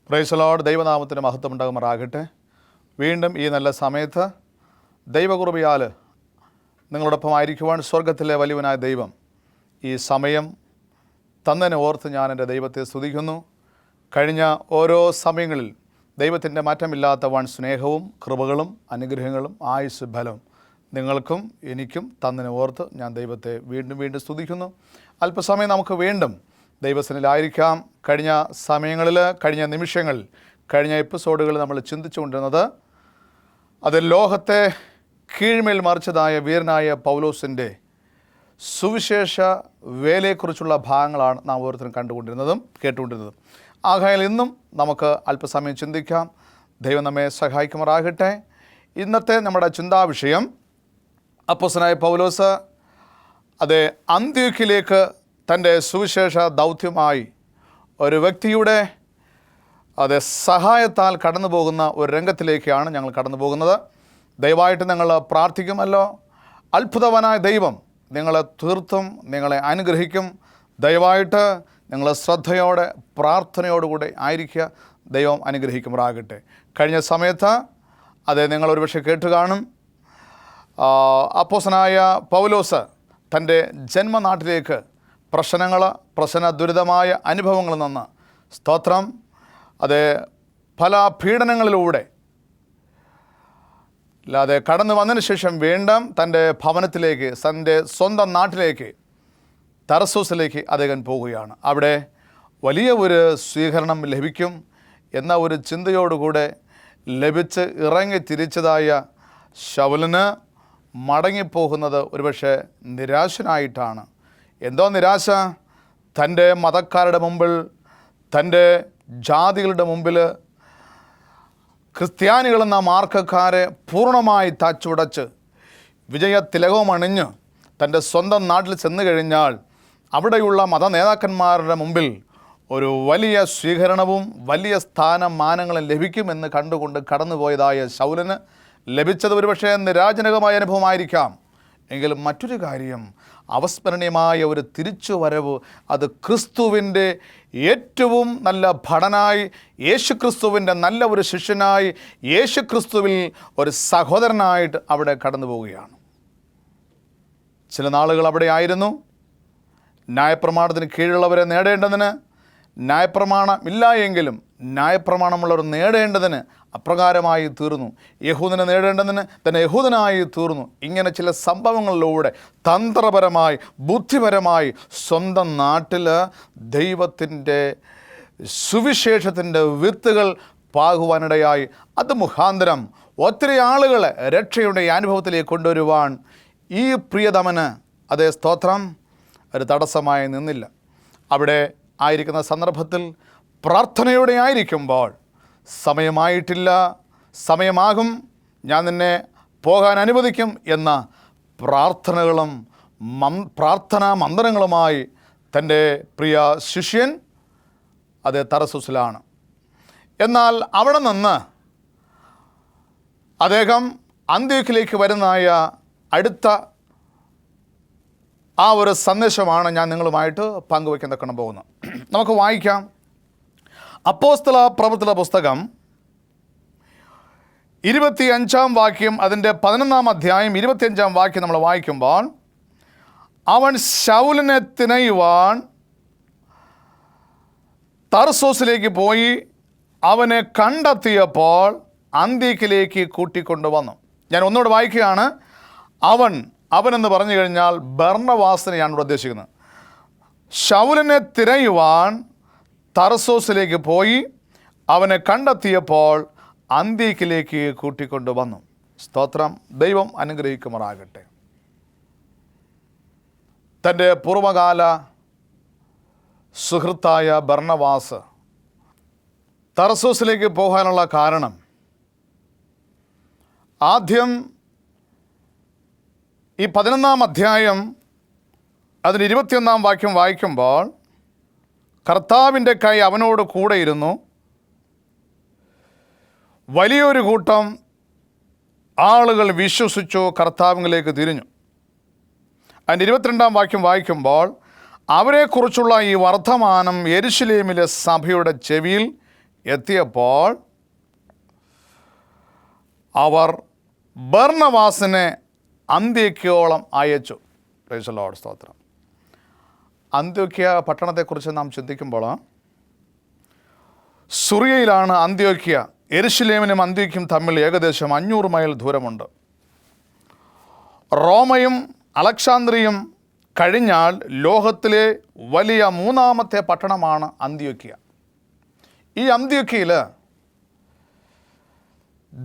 Praise the Lord. ദൈവനാമത്തിന് മഹത്വം ഉണ്ടാകുമാറാകട്ടെ. വീണ്ടും ഈ നല്ല സമയത്ത് ദൈവകൃപയാൽ നിങ്ങളോടൊപ്പം ആയിരിക്കുവാൻ സ്വർഗത്തിലെ വലിയവനായ ദൈവം ഈ സമയം തന്നതിനെ ഓർത്ത് ഞാൻ എൻ്റെ ദൈവത്തെ സ്തുതിക്കുന്നു. കഴിഞ്ഞ ഓരോ സമയങ്ങളിൽ ദൈവത്തിൻ്റെ മാറ്റമില്ലാത്ത വൻ സ്നേഹവും കൃപകളും അനുഗ്രഹങ്ങളും ആയുസ് ബലവും നിങ്ങൾക്കും എനിക്കും തന്നതിനെ ഓർത്ത് ഞാൻ ദൈവത്തെ വീണ്ടും സ്തുതിക്കുന്നു. അല്പസമയം നമുക്ക് വീണ്ടും ദൈവസന്നിധിയിലായിരിക്കാം. കഴിഞ്ഞ സമയങ്ങളിൽ, കഴിഞ്ഞ നിമിഷങ്ങളിൽ, കഴിഞ്ഞ എപ്പിസോഡുകളിൽ നമ്മൾ ചിന്തിച്ചുകൊണ്ടിരുന്നത് അത് ലോകത്തെ കീഴ്മേൽ മറിച്ചതായ വീരനായ പൗലോസിൻ്റെ സുവിശേഷ വേലയെക്കുറിച്ചുള്ള ഭാഗങ്ങളാണ് നാം ഓരോരുത്തരും കണ്ടുകൊണ്ടിരുന്നതും കേട്ടുകൊണ്ടിരുന്നതും. ആകയാൽ ഇന്നും നമുക്ക് അല്പസമയം ചിന്തിക്കാം. ദൈവം നമ്മെ സഹായിക്കുമാറാകട്ടെ. ഇന്നത്തെ നമ്മുടെ ചിന്താവിഷയം അപ്പോസ്തലനായ പൗലോസ് അന്ത്യോക്യയിലേക്ക് തൻ്റെ സുവിശേഷ ദൗത്യമായി ഒരു വ്യക്തിയുടെ സഹായത്താൽ കടന്നു പോകുന്ന ഒരു രംഗത്തിലേക്കാണ് ഞങ്ങൾ കടന്നു പോകുന്നത്. ദയവായിട്ട് നിങ്ങൾ പ്രാർത്ഥിക്കുമല്ലോ. അത്ഭുതവാനായ ദൈവം നിങ്ങളെ തീർത്തും നിങ്ങളെ അനുഗ്രഹിക്കും. ദയവായിട്ട് നിങ്ങൾ ശ്രദ്ധയോടെ പ്രാർത്ഥനയോടുകൂടെ ആയിരിക്കുക. ദൈവം അനുഗ്രഹിക്കുമാറാകട്ടെ. കഴിഞ്ഞ സമയത്ത് നിങ്ങൾ ഒരുപക്ഷെ കേട്ട് കാണും. അപ്പോസ്തലനായ പൗലോസ് തൻ്റെ ജന്മനാട്ടിലേക്ക് പ്രശ്ന ദുരിതമായ അനുഭവങ്ങളിൽ നിന്ന് സ്തോത്രം പല പീഡനങ്ങളിലൂടെ അല്ലാതെ കടന്നു വന്നതിന് ശേഷം വീണ്ടും തൻ്റെ ഭവനത്തിലേക്ക്, തൻ്റെ സ്വന്തം നാട്ടിലേക്ക്, തർസൂസിലേക്ക് അദ്ദേഹം പോവുകയാണ്. അവിടെ വലിയ ഒരു സ്വീകരണം ലഭിക്കും എന്ന ഒരു ചിന്തയോടുകൂടെ ലഭിച്ച് ഇറങ്ങി തിരിച്ചതായ ശൗലിന് മടങ്ങിപ്പോകുന്നത് ഒരുപക്ഷെ നിരാശനായിട്ടാണ്. എന്തോ നിരാശ? തൻ്റെ മതക്കാരുടെ മുമ്പിൽ, തൻ്റെ ജാതികളുടെ മുമ്പിൽ ക്രിസ്ത്യാനികളെന്ന മാർക്കക്കാരെ പൂർണ്ണമായി തച്ചുടച്ച് വിജയത്തിലകവും അണിഞ്ഞ് തൻ്റെ സ്വന്തം നാട്ടിൽ ചെന്ന് കഴിഞ്ഞാൽ അവിടെയുള്ള മത നേതാക്കന്മാരുടെ മുമ്പിൽ ഒരു വലിയ സ്വീകരണവും വലിയ സ്ഥാനമാനങ്ങളും ലഭിക്കുമെന്ന് കണ്ടുകൊണ്ട് കടന്നുപോയതായ ശൗലിന് ലഭിച്ചത് ഒരുപക്ഷെ നിരാജനകമായ അനുഭവമായിരിക്കാം. എങ്കിലും മറ്റൊരു കാര്യം, അവസ്മരണീയമായ ഒരു തിരിച്ചുവരവ്, അത് ക്രിസ്തുവിൻ്റെ ഏറ്റവും നല്ല ഭടനായി, യേശുക്രിസ്തുവിൻ്റെ നല്ല ഒരു ശിഷ്യനായി, യേശുക്രിസ്തുവിൽ ഒരു സഹോദരനായിട്ട് അവിടെ കടന്നു പോവുകയാണ്. ചില നാളുകൾ അവിടെ ആയിരുന്നു. ന്യായപ്രമാണത്തിന് കീഴുള്ളവരെ നേടേണ്ടതിന് ന്യായപ്രമാണം ഇല്ല എങ്കിലും ന്യായപ്രമാണമുള്ളവർ നേടേണ്ടതിന് അപ്രകാരമായി തീർന്നു. യഹൂദനെ നേടേണ്ടതിന് തന്നെ യഹൂദനായി തീർന്നു. ഇങ്ങനെ ചില സംഭവങ്ങളിലൂടെ തന്ത്രപരമായി, ബുദ്ധിപരമായി സ്വന്തം നാട്ടിൽ ദൈവത്തിൻ്റെ സുവിശേഷത്തിൻ്റെ വിത്തുകൾ പാകുവാനിടയായി. അത് മുഖാന്തരം ഒത്തിരി ആളുകളെ രക്ഷയുടെ അനുഭവത്തിലേക്ക് കൊണ്ടുവരുവാൻ ഈ പ്രിയതമന് സ്തോത്രം ഒരു തടസ്സമായി നിന്നില്ല. അവിടെ ആയിരിക്കുന്ന സന്ദർഭത്തിൽ പ്രാർത്ഥനയോടെ ആയിരിക്കുമ്പോൾ, സമയമായിട്ടില്ല, സമയമാകും, ഞാൻ നിന്നെ പോകാൻ അനുവദിക്കും എന്ന പ്രാർത്ഥനകളും പ്രാർത്ഥനാ മന്ത്രങ്ങളുമായി തൻ്റെ പ്രിയ ശിഷ്യൻ തർസൂസിലാണ്. എന്നാൽ അവിടെ നിന്ന് അദ്ദേഹം അന്ത്യോക്യയിലേക്ക് വരുന്നതായ അടുത്ത ആ ഒരു സന്ദേശമാണ് ഞാൻ നിങ്ങളുമായിട്ട് പങ്കുവയ്ക്കാൻ തക്കണം പോകുന്നത്. നമുക്ക് വായിക്കാം. അപ്പോസ്തല പ്രവൃത്തിയുടെ പുസ്തകം 25-ാം വാക്യം, അതിൻ്റെ 11-ാം അധ്യായം 25-ാം വാക്യം നമ്മൾ വായിക്കുമ്പോൾ, അവൻ ശൗലിനെ തിരയുവാൻ തർസൂസിലേക്ക് പോയി അവനെ കണ്ടെത്തിയപ്പോൾ അന്ത്യോക്യയിലേക്ക് കൂട്ടിക്കൊണ്ടുവന്നു. ഞാൻ ഒന്നുകൂടെ വായിക്കുകയാണ്. അവനെന്ന് പറഞ്ഞു കഴിഞ്ഞാൽ ബർന്നബാസിനെയാണ് ഇവിടെ ഉദ്ദേശിക്കുന്നത്. ശൗലിനെ തിരയുവാൻ തർസൂസിലേക്ക് പോയി അവനെ കണ്ടെത്തിയപ്പോൾ അന്ത്യോക്യയിലേക്ക് കൂട്ടിക്കൊണ്ടുവന്നു. സ്തോത്രം. ദൈവം അനുഗ്രഹിക്കുമാറാകട്ടെ. തൻ്റെ പൂർവകാല സുഹൃത്തായ ബർന്നബാസ് തർസൂസിലേക്ക് പോകാനുള്ള കാരണം, ആദ്യം ഈ 11-ാം അധ്യായം അതിന് 21-ാം വാക്യം വായിക്കുമ്പോൾ, കർത്താവിൻ്റെ കൈ അവനോട് കൂടെ ഇരുന്നു, വലിയൊരു കൂട്ടം ആളുകൾ വിശ്വസിച്ചു കർത്താവിലേക്ക് തിരിഞ്ഞു. അതിൻ്റെ 22-ാം വാക്യം വായിക്കുമ്പോൾ, അവരെക്കുറിച്ചുള്ള ഈ വർത്തമാനം യെരുശലേമിലെ സഭയുടെ ചെവിയിൽ എത്തിയപ്പോൾ അവർ ബർന്നബാസിനെ അന്ത്യോക്യയോളം അയച്ചു. പ്രൈസ് ദി ലോർഡ്, സ്തോത്രം. അന്ത്യോക്യ പട്ടണത്തെക്കുറിച്ച് നാം ചിന്തിക്കുമ്പോൾ സുറിയയിലാണ് അന്ത്യോക്യ. യെരുശലേമിനും അന്ത്യോക്യയും തമ്മിൽ ഏകദേശം 500 മൈൽ ദൂരമുണ്ട്. റോമയും അലക്സാന്ദ്രിയയും കഴിഞ്ഞാൽ ലോകത്തിലെ വലിയ 3ാമത്തെ പട്ടണമാണ് അന്ത്യോക്യ. ഈ അന്ത്യോക്യയിൽ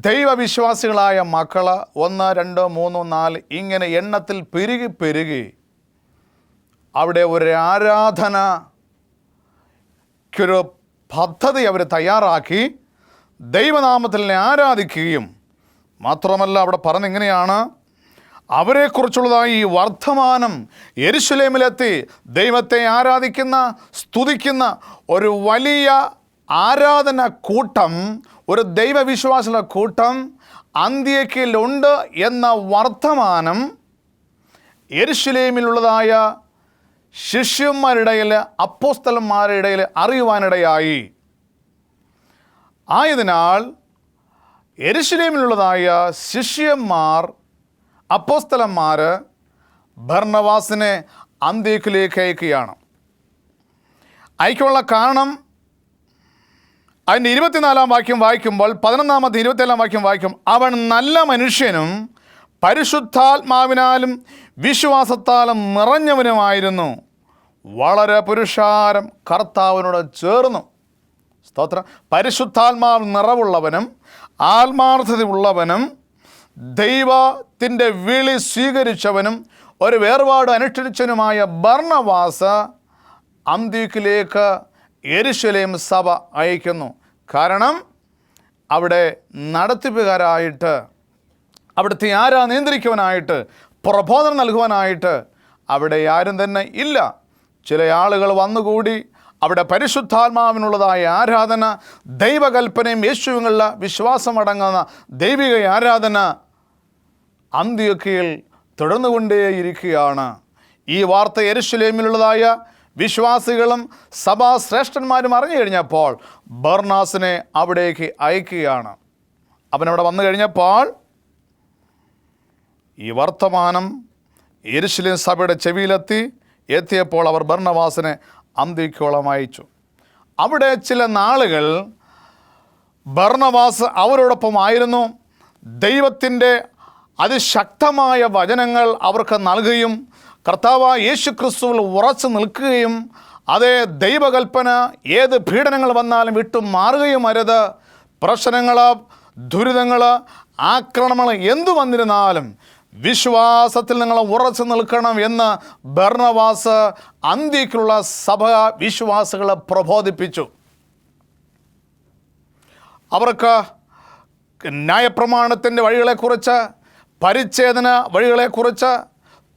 ദൈവവിശ്വാസികളായ മക്കൾ 1, 2, 3, 4 ഇങ്ങനെ എണ്ണത്തിൽ പെരുകി അവിടെ ഒരു ആരാധനയ്ക്കൊരു പദ്ധതി അവർ തയ്യാറാക്കി ദൈവനാമത്തിൽ ആരാധിക്കുകയും മാത്രമല്ല അവിടെ പറഞ്ഞിങ്ങനെയാണ്, അവരെക്കുറിച്ചുള്ളതായി ഈ വർത്തമാനം യെരുശലേമിലെത്തി ദൈവത്തെ ആരാധിക്കുന്ന സ്തുതിക്കുന്ന ഒരു വലിയ ആരാധന കൂട്ടം, ഒരു ദൈവവിശ്വാസികളുടെ കൂട്ടം അന്ത്യോക്യയിലുണ്ട് എന്ന വർത്തമാനം യെരുശലേമിലുള്ളതായ ശിഷ്യന്മാരുടെ ഇടയിൽ, അപ്പോസ്തലന്മാരുടെ ഇടയിൽ അറിയുവാനിടയായി. ആയതിനാൽ യെരുശലേമിലുള്ളതായ ശിഷ്യന്മാർ, അപ്പോസ്തലന്മാർ ബർന്നബാസിനെ അന്ത്യോക്യയിലേക്ക് അയക്കുകയാണ്. അയക്കാനുള്ള കാരണം അതിൻ്റെ 24-ാം വാക്യം വായിക്കുമ്പോൾ 11-ാമത്തെ 27-ാം വാക്യം വായിക്കും, അവൻ നല്ല മനുഷ്യനും പരിശുദ്ധാത്മാവിനാലും വിശ്വാസത്താലും നിറഞ്ഞവനുമായിരുന്നു, വളരെ പുരുഷാരം കർത്താവിനോട് ചേർന്നു. സ്തോത്രം. പരിശുദ്ധാത്മാവ് നിറവുള്ളവനും ആത്മാർത്ഥതയുള്ളവനും ദൈവത്തിൻ്റെ വിളി സ്വീകരിച്ചവനും ഒരു വേർപാട് അനുഷ്ഠിച്ചവനുമായ ബർന്നബാസ് അന്ത്യോക്യയിലേക്ക് യെരുശലേം സഭ അയക്കുന്നു. കാരണം അവിടെ നടത്തിപ്പുകാരായിട്ട്, അവിടുത്തെ നിയന്ത്രിക്കുവാനായിട്ട്, പ്രബോധനം നൽകുവാനായിട്ട് അവിടെ ആരും തന്നെ ഇല്ല. ചില ആളുകൾ വന്നുകൂടി അവിടെ പരിശുദ്ധാത്മാവിനുള്ളതായ ആരാധന, ദൈവകൽപ്പനയും യേശുവിനുള്ള വിശ്വാസമടങ്ങുന്ന ദൈവിക ആരാധന അന്ത്യോക്യയിൽ തുടർന്നുകൊണ്ടേയിരിക്കുകയാണ്. ഈ വാർത്ത യെരുശലേമിലുള്ളതായ വിശ്വാസികളും സഭാശ്രേഷ്ഠന്മാരും അറിഞ്ഞു കഴിഞ്ഞപ്പോൾ ബർന്നബാസിനെ അവിടേക്ക് അയക്കുകയാണ്. അവനവിടെ വന്നു കഴിഞ്ഞപ്പോൾ ഈ വർത്തമാനം യെരുശലേം സഭയുടെ എത്തിയപ്പോൾ അവർ ബർന്നബാസിനെ അന്ത്യോക്യയോളം അയച്ചു. അവിടെ ചില നാളുകൾ ബർന്നബാസ് അവരോടൊപ്പം ആയിരുന്നു. ദൈവത്തിൻ്റെ അതിശക്തമായ വചനങ്ങൾ അവർക്ക് നൽകുകയും കർത്താവായ യേശു ക്രിസ്തുവിൽ ഉറച്ചു നിൽക്കുകയും അതേ ദൈവകൽപ്പന ഏത് പീഡനങ്ങൾ വന്നാലും വിട്ടു മാറുകയും അരുത്, പ്രശ്നങ്ങൾ, ദുരിതങ്ങൾ, ആക്രമണങ്ങൾ എന്തു വന്നിരുന്നാലും വിശ്വാസത്തിൽ നിങ്ങൾ ഉറച്ചു നിൽക്കണം എന്ന് ബർന്നബാസ് അന്ത്യോക്യയിലുള്ള സഭ വിശ്വാസികളെ പ്രബോധിപ്പിച്ചു. അവർക്ക് ന്യായപ്രമാണത്തിൻ്റെ വഴികളെക്കുറിച്ച്, പരിച്ഛേദന വഴികളെക്കുറിച്ച്,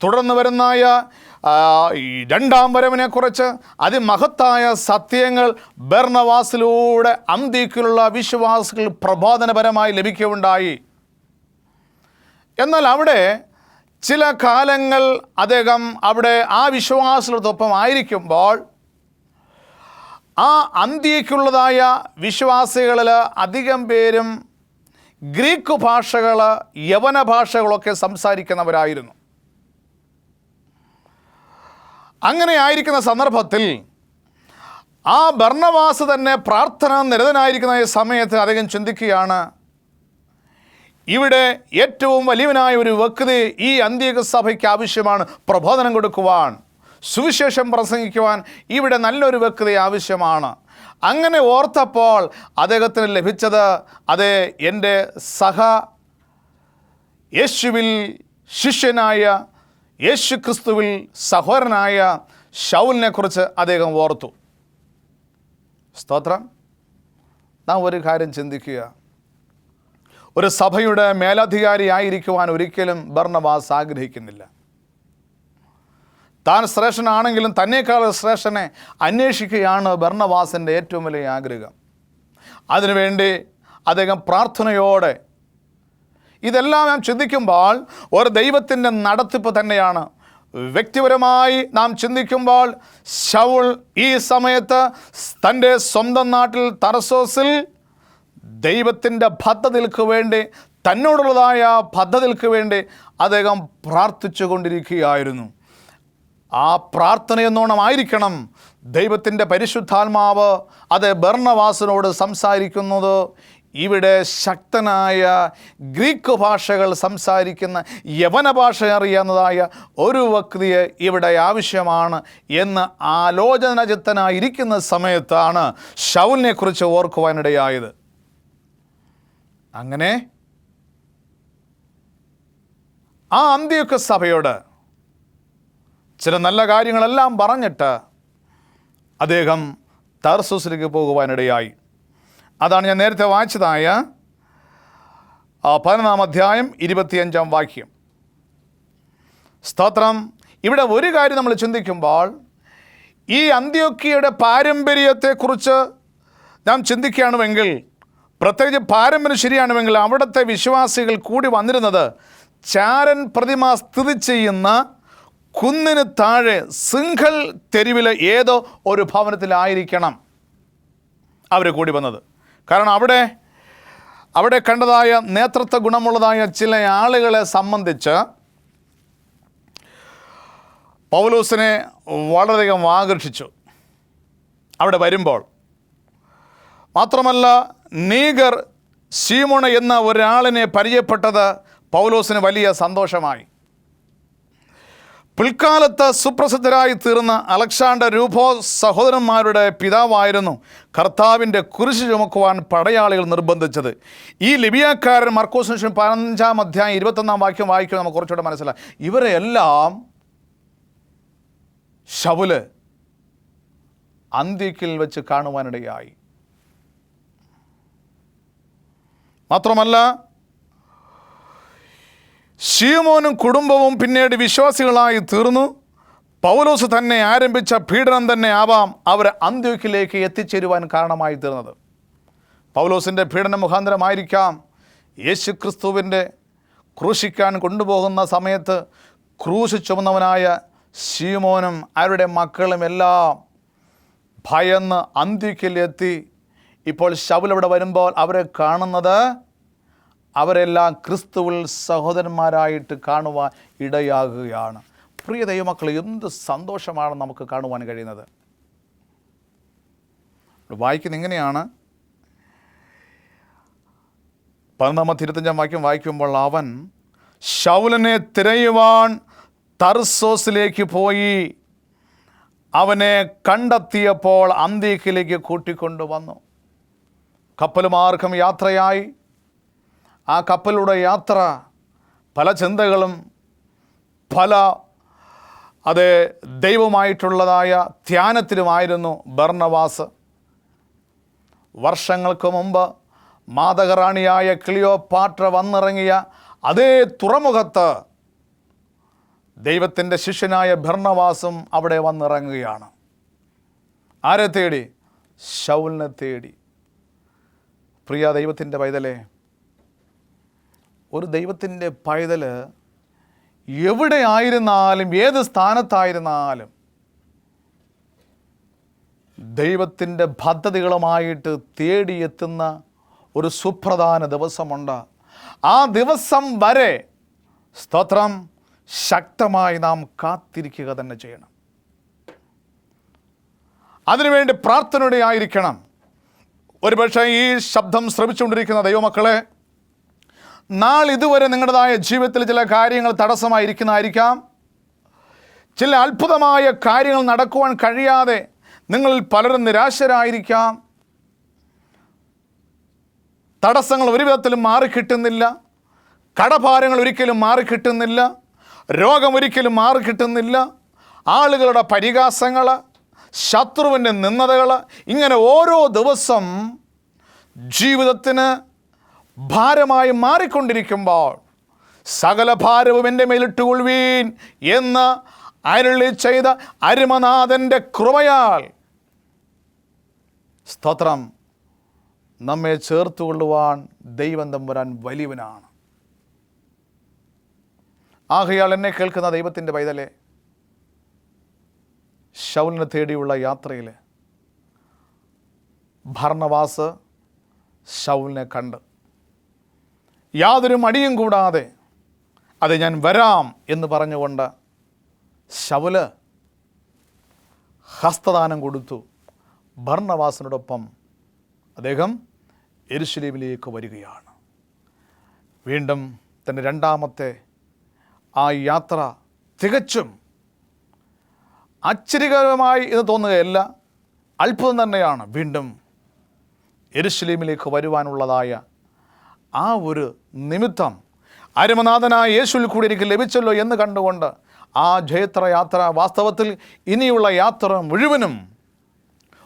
തുടർന്ന് വരുന്നായ രണ്ടാം വരവിനെക്കുറിച്ച് അതിമഹത്തായ സത്യങ്ങൾ ബർന്നബാസിലൂടെ അന്ത്യോക്യയിലുള്ള വിശ്വാസികൾ പ്രബോധനപരമായി ലഭിക്കുകയുണ്ടായി. എന്നാൽ അവിടെ ചില കാലങ്ങൾ അദ്ദേഹം അവിടെ ആ വിശ്വാസികളോടൊപ്പം ആയിരിക്കുമ്പോൾ ആ അന്ത്യോക്യയിലുള്ളതായ വിശ്വാസികളിൽ അധികം പേരും ഗ്രീക്ക് ഭാഷകൾ, യവന ഭാഷകളൊക്കെ സംസാരിക്കുന്നവരായിരുന്നു. അങ്ങനെ ആയിരിക്കുന്ന സന്ദർഭത്തിൽ ആ ബർന്നബാസ് തന്നെ പ്രാർത്ഥന നിരതനായിരിക്കുന്ന ഈ സമയത്ത് അദ്ദേഹം ചിന്തിക്കുകയാണ്, ഇവിടെ ഏറ്റവും വലിയവനായ ഒരു വ്യക്തി ഈ അന്ത്യോക്യ സഭയ്ക്ക് ആവശ്യമാണ്. പ്രബോധനം കൊടുക്കുവാൻ, സുവിശേഷം പ്രസംഗിക്കുവാൻ ഇവിടെ നല്ലൊരു വ്യക്തി ആവശ്യമാണ്. അങ്ങനെ ഓർത്തപ്പോൾ അദ്ദേഹത്തിന് ലഭിച്ചത് അതേ എൻ്റെ യേശുവിൽ ശിഷ്യനായ, യേശു ക്രിസ്തുവിൽ സഹോദരനായ ശൗലിനെ കുറിച്ച് അദ്ദേഹം ഓർത്തു. സ്തോത്രം. നാം ഒരു കാര്യം ചിന്തിക്കുക, ഒരു സഭയുടെ മേലധികാരിയായിരിക്കുവാൻ ഒരിക്കലും ബർന്നബാസ് ആഗ്രഹിക്കുന്നില്ല. താൻ ശ്രേഷ്ഠനാണെങ്കിലും തന്നേക്കാൾ ശ്രേഷ്ഠനെ അന്വേഷിക്കുകയാണ് ബർന്നബാസിൻ്റെ ഏറ്റവും വലിയ ആഗ്രഹം. അതിനുവേണ്ടി അദ്ദേഹം പ്രാർത്ഥനയോടെ, ഇതെല്ലാം നാം ചിന്തിക്കുമ്പോൾ ഒരു ദൈവത്തിൻ്റെ നടത്തിപ്പ് തന്നെയാണ്. വ്യക്തിപരമായി നാം ചിന്തിക്കുമ്പോൾ ശൗൽ ഈ സമയത്ത് തൻ്റെ സ്വന്തം നാട്ടിൽ തർസോസിൽ ദൈവത്തിൻ്റെ പദ്ധതികൾക്ക് വേണ്ടി, തന്നോടുള്ളതായ പദ്ധതികൾക്ക് വേണ്ടി അദ്ദേഹം പ്രാർത്ഥിച്ചു കൊണ്ടിരിക്കുകയായിരുന്നു. ആ പ്രാർത്ഥനയെന്നോണമായിരിക്കണം ദൈവത്തിൻ്റെ പരിശുദ്ധാത്മാവ് അത് ബർന്നബാസിനോട് സംസാരിക്കുന്നത്. ഇവിടെ ശക്തനായ ഗ്രീക്ക് ഭാഷകൾ സംസാരിക്കുന്ന, യവന ഭാഷ അറിയാവുന്നതായ ഒരു വ്യക്തിയെ ഇവിടെ ആവശ്യമാണ് എന്ന് ആലോചനാചിത്തനായിരിക്കുന്ന സമയത്താണ് ശൗലിനെ കുറിച്ച് ഓർക്കുവാനിടയായത്. അങ്ങനെ ആ അന്ത്യോക്യ സഭയോട് ചില നല്ല കാര്യങ്ങളെല്ലാം പറഞ്ഞിട്ട് അദ്ദേഹം തർസൂസിലേക്ക് പോകുവാനിടയായി. അതാണ് ഞാൻ നേരത്തെ വായിച്ചതായ 11-ാം അധ്യായം 25-ാം വാക്യം. സ്തോത്രം. ഇവിടെ ഒരു കാര്യം നമ്മൾ ചിന്തിക്കുമ്പോൾ, ഈ അന്ത്യോക്യയുടെ പാരമ്പര്യത്തെക്കുറിച്ച് നാം ചിന്തിക്കുകയാണെങ്കിൽ, പ്രത്യേകിച്ച് പാരമ്പര്യം ശരിയാണെങ്കിൽ, അവിടുത്തെ വിശ്വാസികൾ കൂടി വന്നിരുന്നത് ചാരൻ പ്രതിമ സ്ഥിതി ചെയ്യുന്ന കുന്നിന് താഴെ സിംഘൽ തെരുവിലെ ഏതോ ഒരു ഭവനത്തിലായിരിക്കണം അവർ കൂടി വന്നത്. കാരണം അവിടെ കണ്ടതായ നേതൃത്വ ഗുണമുള്ളതായ ചില ആളുകളെ സംബന്ധിച്ച് പൗലോസിനെ വളരെയധികം ആകർഷിച്ചു അവിടെ വരുമ്പോൾ. മാത്രമല്ല, നീഗർ ശീമോണ എന്ന ഒരാളിനെ പരിചയപ്പെട്ടത് പൗലോസിന് വലിയ സന്തോഷമായി. പിൽക്കാലത്ത് സുപ്രസിദ്ധരായി തീർന്ന അലക്സാണ്ടർ രൂഫോസ് സഹോദരന്മാരുടെ പിതാവായിരുന്നു കർത്താവിൻ്റെ കുരിശ് ചുമക്കുവാൻ പടയാളികൾ നിർബന്ധിച്ചത്. ഈ ലിബിയക്കാരൻ മർക്കോസ് 15-ാം അധ്യായം 21-ാം വാക്യം വായിക്കുമ്പോൾ നമുക്ക് കുറച്ചുകൂടെ മനസ്സിലായി. ഇവരെ എല്ലാം ശൗല് അന്ത്യോക്യയിൽ വെച്ച് കാണുവാനിടയായി. മാത്രമല്ല, ശീമോനും കുടുംബവും പിന്നീട് വിശ്വാസികളായി തീർന്നു. പൗലോസ് തന്നെ ആരംഭിച്ച പീഡനം തന്നെ ആവാം അവർ അന്ത്യോക്യയിലേക്ക് എത്തിച്ചേരുവാൻ കാരണമായി തീർന്നത്. പൗലോസിൻ്റെ പീഡന മുഖാന്തരമായിരിക്കാം യേശു ക്രിസ്തുവിൻ്റെ ക്രൂശിക്കാൻ കൊണ്ടുപോകുന്ന സമയത്ത് ക്രൂശ് ചുമന്നവനായ ശീമോനും അവരുടെ മക്കളും എല്ലാം ഭയന്ന് അന്ത്യോക്യയിലെത്തി. ഇപ്പോൾ ശൗൽ അവിടെ വരുമ്പോൾ അവരെ കാണുന്നത്, അവരെല്ലാം ക്രിസ്തുവിൽ സഹോദരന്മാരായിട്ട് കാണുവാൻ ഇടയാകുകയാണ്. പ്രിയ ദൈവമക്കളെ, എന്ത് സന്തോഷമാണ് നമുക്ക് കാണുവാൻ കഴിയുന്നത്. വായിക്കുന്ന ഇങ്ങനെയാണ്, 11-ാം വാക്യം വായിക്കുമ്പോൾ, അവൻ ശൗലിനെ തിരയുവാൻ തർസോസിലേക്ക് പോയി, അവനെ കണ്ടെത്തിയപ്പോൾ അന്ത്യോക്യയിലേക്ക് കൂട്ടിക്കൊണ്ടുവന്നു. കപ്പൽ മാർഗം യാത്രയായി. ആ കപ്പലിലൂടെ യാത്ര പല ചിന്തകളും പല ദൈവമായിട്ടുള്ളതായ ധ്യാനത്തിലുമായിരുന്നു ബർന്നബാസ്. വർഷങ്ങൾക്ക് മുമ്പ് മാതകറാണിയായ ക്ലിയോപാട്ര വന്നിറങ്ങിയ അതേ തുറമുഖത്ത് ദൈവത്തിൻ്റെ ശിഷ്യനായ ബർന്നബാസും അവിടെ വന്നിറങ്ങുകയാണ്. ആരെ തേടി? ശൗലിനെ തേടി. പ്രിയ ദൈവത്തിൻ്റെ പൈതലേ, ഒരു ദൈവത്തിൻ്റെ പൈതൽ എവിടെ ആയിരുന്നാലും, ഏത് സ്ഥാനത്തായിരുന്നാലും, ദൈവത്തിൻ്റെ പദ്ധതികളുമായിട്ട് തേടിയെത്തുന്ന ഒരു സുപ്രധാന ദിവസമുണ്ട്. ആ ദിവസം വരെ സ്തോത്രം ശക്തമായി നാം കാത്തിരിക്കുക തന്നെ ചെയ്യണം. അതിനുവേണ്ടി പ്രാർത്ഥനയുടെ ആയിരിക്കണം. ഒരുപക്ഷെ ഈ ശബ്ദം ശ്രമിച്ചുകൊണ്ടിരിക്കുന്ന ദൈവമക്കളെ, നാളിതുവരെ നിങ്ങളുടേതായ ജീവിതത്തിൽ ചില കാര്യങ്ങൾ തടസ്സമായിരിക്കുന്നതായിരിക്കാം. ചില അത്ഭുതമായ കാര്യങ്ങൾ നടക്കുവാൻ കഴിയാതെ നിങ്ങളിൽ പലരും നിരാശരായിരിക്കാം. തടസ്സങ്ങൾ ഒരു വിധത്തിലും മാറിക്കിട്ടുന്നില്ല. കടഭാരങ്ങൾ ഒരിക്കലും മാറിക്കിട്ടുന്നില്ല. രോഗം ഒരിക്കലും മാറിക്കിട്ടുന്നില്ല. ആളുകളുടെ പരിഹാസങ്ങൾ, ശത്രുവിൻ്റെ നിന്ദതകൾ, ഇങ്ങനെ ഓരോ ദിവസം ജീവിതത്തിന് ഭാരമായി മാറിക്കൊണ്ടിരിക്കുമ്പോൾ സകല ഭാരവും എൻ്റെ മേലിട്ടുകൊള്ളുവീൻ എന്ന് അരുളി ചെയ്ത അരുമനാഥൻ്റെ കൃപയാൽ സ്തോത്രം നമ്മെ ചേർത്തുകൊള്ളുവാൻ ദൈവം തമ്പുരാൻ വലിയവനാണ്. ആകയാൽ എന്നെ കേൾക്കുന്ന ദൈവത്തിൻ്റെ പൈതലേ, ശൗലിനെ തേടിയുള്ള യാത്രയിൽ ഭർന്നബാസ് ശൗലിനെ കണ്ട് യാതൊരു മടിയും കൂടാതെ അത് ഞാൻ വരാം എന്ന് പറഞ്ഞുകൊണ്ട് ശൗല് ഹസ്തദാനം കൊടുത്തു. ഭർന്നബാസിനോടൊപ്പം അദ്ദേഹം യെരുശലേമിലേക്ക് വരികയാണ്. വീണ്ടും തൻ്റെ രണ്ടാമത്തെ ആ യാത്ര തികച്ചും ആശ്ചര്യകരമായി എന്ന് തോന്നുകയല്ല, അത്ഭുതം തന്നെയാണ്. വീണ്ടും യെരുശലേമിലേക്ക് വരുവാനുള്ളതായ ആ ഒരു നിമിത്തം അരമനാഥനായ യേശുവിൽ കൂടി എനിക്ക് ലഭിച്ചല്ലോ എന്ന് കണ്ടുകൊണ്ട് ആ യാത്ര വാസ്തവത്തിൽ ഇനിയുള്ള യാത്ര മുഴുവനും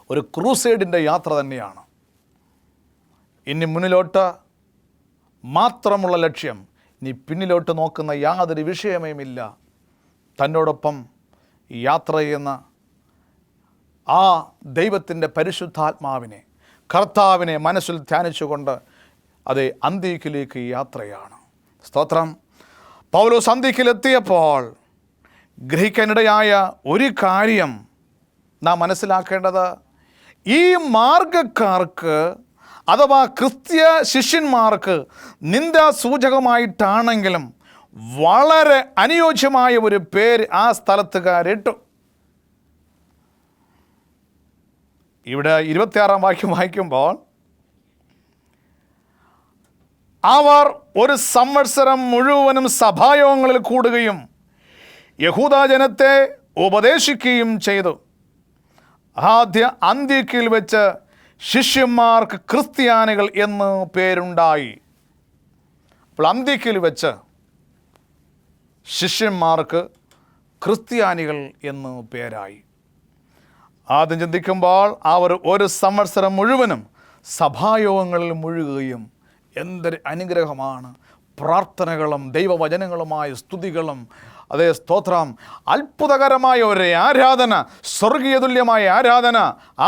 ഒരു ക്രൂസൈഡിൻ്റെ യാത്ര തന്നെയാണ്. ഇനി മുന്നിലോട്ട് മാത്രമുള്ള ലക്ഷ്യം, ഇനി പിന്നിലോട്ട് നോക്കുന്ന യാതൊരു വിഷയമേയുമില്ല. തന്നോടൊപ്പം യാത്ര ചെയ്യുന്ന ആ ദൈവത്തിൻ്റെ പരിശുദ്ധാത്മാവിനെ, കർത്താവിനെ മനസ്സിൽ ധ്യാനിച്ചുകൊണ്ട് അത് അന്ത്യോക്യയിലേക്ക് യാത്രയാണ്. സ്തോത്രം. പൗലോസ് അന്ത്യോക്യയിലെത്തിയപ്പോൾ ഗ്രഹിക്കാനിടയായ ഒരു കാര്യം നാം മനസ്സിലാക്കേണ്ടത്, ഈ മാർഗക്കാർക്ക് അഥവാ ക്രിസ്തീയ ശിഷ്യന്മാർക്ക് നിന്ദാസൂചകമായിട്ടാണെങ്കിലും വളരെ അനുയോജ്യമായ ഒരു പേര് ആ സ്ഥലത്തുകാരിട്ടു. ഇവിടെ 26-ാം വാക്യം വായിക്കുമ്പോൾ, അവർ ഒരു സംവത്സരം മുഴുവനും സഭായോഗങ്ങളിൽ കൂടുകയും യഹൂദജനത്തെ ഉപദേശിക്കുകയും ചെയ്തു. ആദ്യ അന്ത്യോക്യയിൽ വെച്ച് ശിഷ്യന്മാർക്ക് ക്രിസ്ത്യാനികൾ എന്ന് പേരുണ്ടായി. അപ്പോൾ അന്ത്യോക്യയിൽ വെച്ച് ശിഷ്യന്മാർക്ക് ക്രിസ്ത്യാനികൾ എന്ന് പേരായി. ആദ്യം ചിന്തിക്കുമ്പോൾ അവർ ഒരു സംവത്സരം മുഴുവനും സഭായോഗങ്ങളിൽ മുഴുകുകയും, എന്തൊരു അനുഗ്രഹമാണ്! പ്രാർത്ഥനകളും ദൈവവചനങ്ങളുമായ സ്തുതികളും, അതേ സ്തോത്രം, അത്ഭുതകരമായ ഒരു ആരാധന, സ്വർഗീയ തുല്യമായ ആരാധന.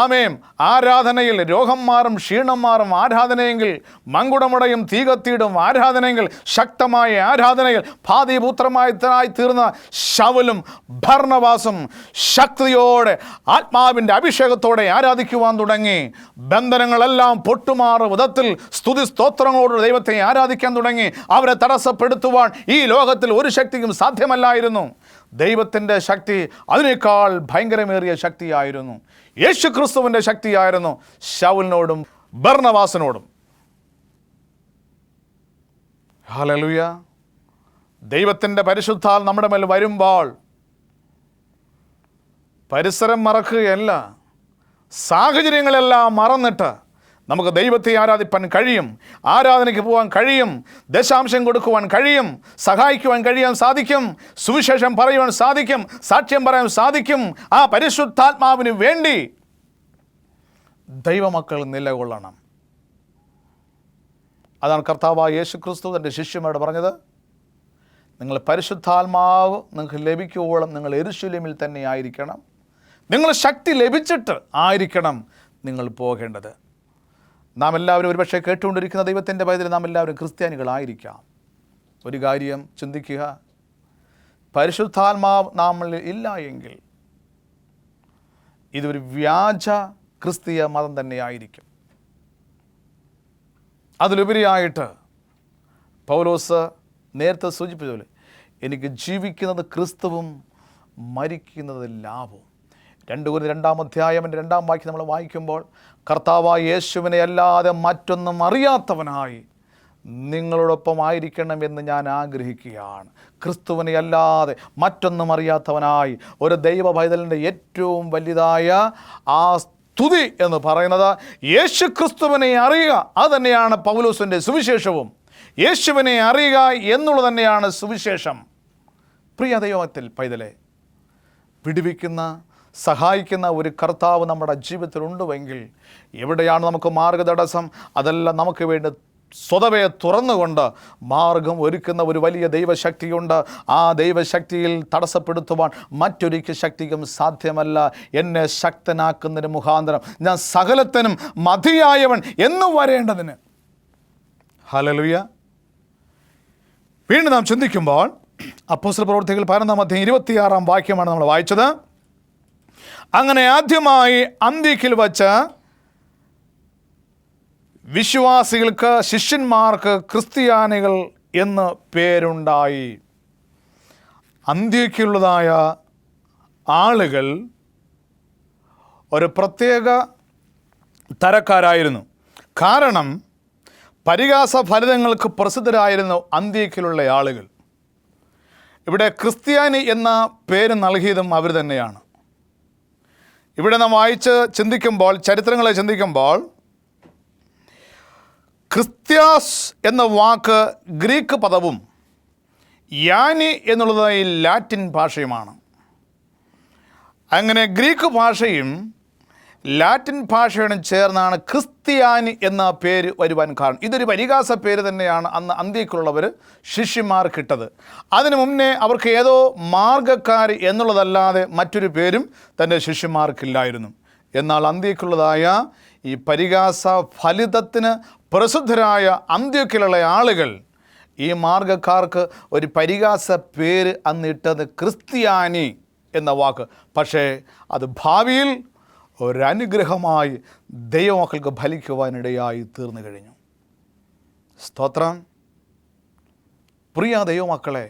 ആമേൻ. ആരാധനയിൽ രോഗം മാറും, ക്ഷീണം മാറും. ആരാധനയെങ്കിൽ മങ്കുടമുടയും തീ കത്തിയിടും. ആരാധനയെങ്കിൽ ശക്തമായ ആരാധനയിൽ ഭാതിപുത്രമായി തീർന്ന ശൗലും ഭർന്നബാസും ശക്തിയോടെ ആത്മാവിൻ്റെ അഭിഷേകത്തോടെ ആരാധിക്കുവാൻ തുടങ്ങി. ബന്ധനങ്ങളെല്ലാം പൊട്ടുമാറും വിധത്തിൽ സ്തുതി സ്തോത്രങ്ങളോട് ദൈവത്തെ ആരാധിക്കാൻ തുടങ്ങി. അവരെ തടസ്സപ്പെടുത്തുവാൻ ഈ ലോകത്തിൽ ഒരു ശക്തിക്കും സാധ്യമല്ല. ദൈവത്തിൻ്റെ ശക്തി അതിനേക്കാൾ ഭയങ്കരമേറിയ ശക്തിയായിരുന്നു. യേശു ക്രിസ്തുവിൻ്റെ ശക്തിയായിരുന്നു ശൗലിനോടും ഭർന്നബാസിനോടും. ഹല്ലേലൂയ. ദൈവത്തിൻ്റെ പരിശുദ്ധാൽ നമ്മുടെ മേൽ വരുമ്പോൾ പരിസരം മറക്കുകയല്ല, സാഹചര്യങ്ങളെല്ലാം മറന്നിട്ട് നമുക്ക് ദൈവത്തെ ആരാധിപ്പാൻ കഴിയും, ആരാധനയ്ക്ക് പോകാൻ കഴിയും, ദശാംശം കൊടുക്കുവാൻ കഴിയും, സഹായിക്കുവാൻ കഴിയാൻ സാധിക്കും, സുവിശേഷം പറയുവാൻ സാധിക്കും, സാക്ഷ്യം പറയാൻ സാധിക്കും. ആ പരിശുദ്ധാത്മാവിന് വേണ്ടി ദൈവമക്കൾ നിലകൊള്ളണം. അതാണ് കർത്താവായ യേശു ക്രിസ്തു തൻ്റെ ശിഷ്യന്മാരോട് പറഞ്ഞത്, നിങ്ങൾ പരിശുദ്ധാത്മാവ് നിങ്ങൾക്ക് ലഭിക്കുവോളം നിങ്ങൾ യെരുശലേമിൽ തന്നെ ആയിരിക്കണം. നിങ്ങൾ ശക്തി ലഭിച്ചിട്ട് ആയിരിക്കണം നിങ്ങൾ പോകേണ്ടത്. നാം എല്ലാവരും ഒരുപക്ഷെ കേട്ടുകൊണ്ടിരിക്കുന്ന ദൈവത്തിൻ്റെ പൈതൽ നാം എല്ലാവരും ക്രിസ്ത്യാനികളായിരിക്കാം. ഒരു കാര്യം ചിന്തിക്കുക, പരിശുദ്ധാത്മാവ് നമ്മളിൽ ഇല്ല എങ്കിൽ ഇതൊരു വ്യാജ ക്രിസ്തീയ മതം തന്നെയായിരിക്കും. അതിലുപരിയായിട്ട് പൗലോസ് നേരത്തെ സൂചിപ്പിച്ചതുപോലെ, എനിക്ക് ജീവിക്കുന്നത് ക്രിസ്തുവും മരിക്കുന്നത് ലാഭവും. 2 കൊരിന്ത്യർ 2-ാം അധ്യായം 2-ാം വാക്യം നമ്മൾ വായിക്കുമ്പോൾ, കർത്താവായ യേശുവിനെ അല്ലാതെ മറ്റൊന്നും അറിയാത്തവനായി നിങ്ങളോടൊപ്പം ആയിരിക്കണമെന്ന് ഞാൻ ആഗ്രഹിക്കുകയാണ്. ക്രിസ്തുവിനെ അല്ലാതെ മറ്റൊന്നും അറിയാത്തവനായി ഒരു ദൈവ പൈതലിൻ്റെ ഏറ്റവും വലുതായ ആ സ്തുതി എന്ന് പറയുന്നത് യേശു ക്രിസ്തുവിനെ അറിയുക. അത് തന്നെയാണ് പൗലോസിൻ്റെ സുവിശേഷവും. യേശുവിനെ അറിയുക എന്നുള്ളത് തന്നെയാണ് സുവിശേഷം. പ്രിയ ദൈവത്തിൽ പൈതലെ, വിടുവിക്കുന്ന സഹായിക്കുന്ന ഒരു കർത്താവ് നമ്മുടെ ജീവിതത്തിലുണ്ടുവെങ്കിൽ എവിടെയാണ് നമുക്ക് മാർഗതടസ്സം? അതെല്ലാം നമുക്ക് വേണ്ടി സ്വതവേ തുറന്നുകൊണ്ട് മാർഗം ഒരുക്കുന്ന ഒരു വലിയ ദൈവശക്തിയുണ്ട്. ആ ദൈവശക്തിയിൽ തടസ്സപ്പെടുത്തുവാൻ മറ്റൊരിക്കൽ ശക്തിക്കും സാധ്യമല്ല. എന്നെ ശക്തനാക്കുന്നതിന് മുഖാന്തരം ഞാൻ സകലത്തിനും മതിയായവൻ എന്ന് വരേണ്ടതിന്. ഹല്ലേലൂയ. വീണ്ടും നാം ചിന്തിക്കുമ്പോൾ അപ്പോസ്തല പ്രവൃത്തികൾ 11-ാം അധ്യായം 26-ാം വാക്യമാണ് നമ്മൾ വായിച്ചത്. അങ്ങനെ ആദ്യമായി അന്ത്യോക്യയിൽ വച്ച് വിശ്വാസികൾക്ക്, ശിഷ്യന്മാർക്ക് ക്രിസ്ത്യാനികൾ എന്ന് പേരുണ്ടായി. അന്ത്യോക്യയിലുള്ളതായ ആളുകൾ ഒരു പ്രത്യേക തരക്കാരായിരുന്നു. കാരണം പരിഹാസ ഫലിതങ്ങൾക്ക് പ്രസിദ്ധരായിരുന്നു അന്ത്യോക്യയിലുള്ള ആളുകൾ. ഇവിടെ ക്രിസ്ത്യാനി എന്ന പേര് നൽകിയതും അവർ തന്നെയാണ്. ഇവിടെ നാം വായിച്ച് ചിന്തിക്കുമ്പോൾ, ചരിത്രങ്ങളെ ചിന്തിക്കുമ്പോൾ, ക്രിസ്ത്യാസ് എന്ന വാക്ക് ഗ്രീക്ക് പദവും യാനി എന്നുള്ളത് ഈ ലാറ്റിൻ ഭാഷയുമാണ്. അങ്ങനെ ഗ്രീക്ക് ഭാഷയും ലാറ്റിൻ ഭാഷയോടും ചേർന്നാണ് ക്രിസ്ത്യാനി എന്ന പേര് വരുവാൻ കാരണം. ഇതൊരു പരിഹാസ പേര് തന്നെയാണ് അന്ന് അന്ത്യോക്യയിലുള്ളവർ ശിഷ്യന്മാർക്കിട്ടത്. അതിനു മുന്നേ അവർക്ക് ഏതോ മാർഗ്ഗക്കാർ എന്നുള്ളതല്ലാതെ മറ്റൊരു പേരും തൻ്റെ ശിഷ്യന്മാർക്കില്ലായിരുന്നു. എന്നാൽ അന്ത്യോക്യയിലുള്ളതായ ഈ പരിഹാസ ഫലിതത്തിന് പ്രസിദ്ധരായ അന്ത്യോക്യയിലുള്ള ആളുകൾ ഈ മാർഗ്ഗക്കാർക്ക് ഒരു പരിഹാസ പേര് അന്നിട്ടത് ക്രിസ്ത്യാനി എന്ന വാക്ക്. പക്ഷേ അത് ഭാവിയിൽ ഒരനുഗ്രഹമായി ദൈവമക്കൾക്ക് ഫലിക്കുവാനിടയായി തീർന്നു കഴിഞ്ഞു. സ്തോത്രം. പ്രിയ ദൈവമക്കളെ,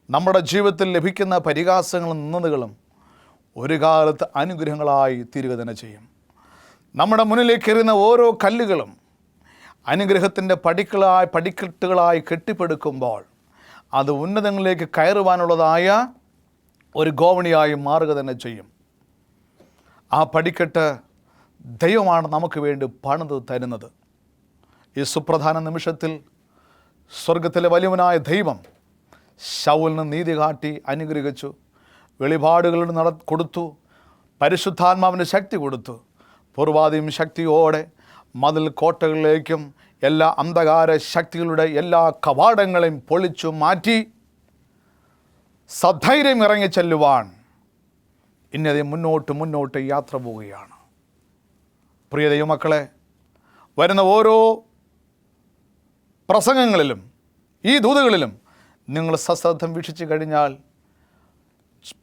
നമ്മുടെ ജീവിതത്തിൽ ലഭിക്കുന്ന പരിഹാസങ്ങളും നിന്ദകളും ഒരു കാലത്ത് അനുഗ്രഹങ്ങളായി തീരുക തന്നെ ചെയ്യും. നമ്മുടെ മുന്നിലേക്ക് എറിയുന്ന ഓരോ കല്ലുകളും അനുഗ്രഹത്തിൻ്റെ പടിക്കെട്ടുകളായി കെട്ടിപ്പടുക്കുമ്പോൾ അത് ഉന്നതങ്ങളിലേക്ക് കയറുവാനുള്ളതായ ഒരു ഗോവണിയായി മാറുക തന്നെ ചെയ്യും. ആ പടിക്കെട്ട് ദൈവമാണ് നമുക്ക് വേണ്ടി പണിത് തരുന്നത്. ഈ സുപ്രധാന നിമിഷത്തിൽ സ്വർഗത്തിലെ വലിയവനായ ദൈവം ശൗലിന് നീതി കാട്ടി അനുഗ്രഹിച്ചു, വെളിപാടുകളുടെ കൊടുത്തു, പരിശുദ്ധാത്മാവിന് ശക്തി കൊടുത്തു. പൂർവാധികം ശക്തിയോടെ മതിൽ കോട്ടകളിലേക്കും എല്ലാ അന്ധകാര ശക്തികളുടെ എല്ലാ കവാടങ്ങളെയും പൊളിച്ചു മാറ്റി സധൈര്യം ഇറങ്ങി ചെല്ലുവാൻ ഇന്നതേ മുന്നോട്ട് യാത്ര പോവുകയാണ്. പ്രിയ ദൈവമക്കളെ, വരുന്ന ഓരോ പ്രസംഗങ്ങളിലും ഈ ദൂതുകളിലും നിങ്ങൾ സശ്രദ്ധം വീക്ഷിച്ചു കഴിഞ്ഞാൽ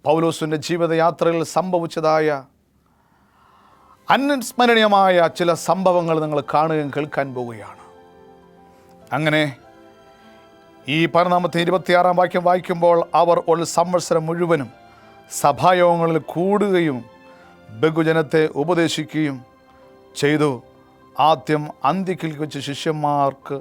പൗലോസിൻ്റെ ജീവിതയാത്രയിൽ സംഭവിച്ചതായ അവിസ്മരണീയമായ ചില സംഭവങ്ങൾ നിങ്ങൾ കാണുകയും കേൾക്കാൻ പോവുകയാണ്. അങ്ങനെ ഈ 26 വാക്യം വായിക്കുമ്പോൾ, അവർ ഒരു സംവത്സരം മുഴുവനും സഭായോഗങ്ങളിൽ കൂടുകയും ബഹുജനത്തെ ഉപദേശിക്കുകയും ചെയ്തു. ആദ്യം അന്ത്യോക്യയിൽ വെച്ച് ശിഷ്യന്മാർക്ക്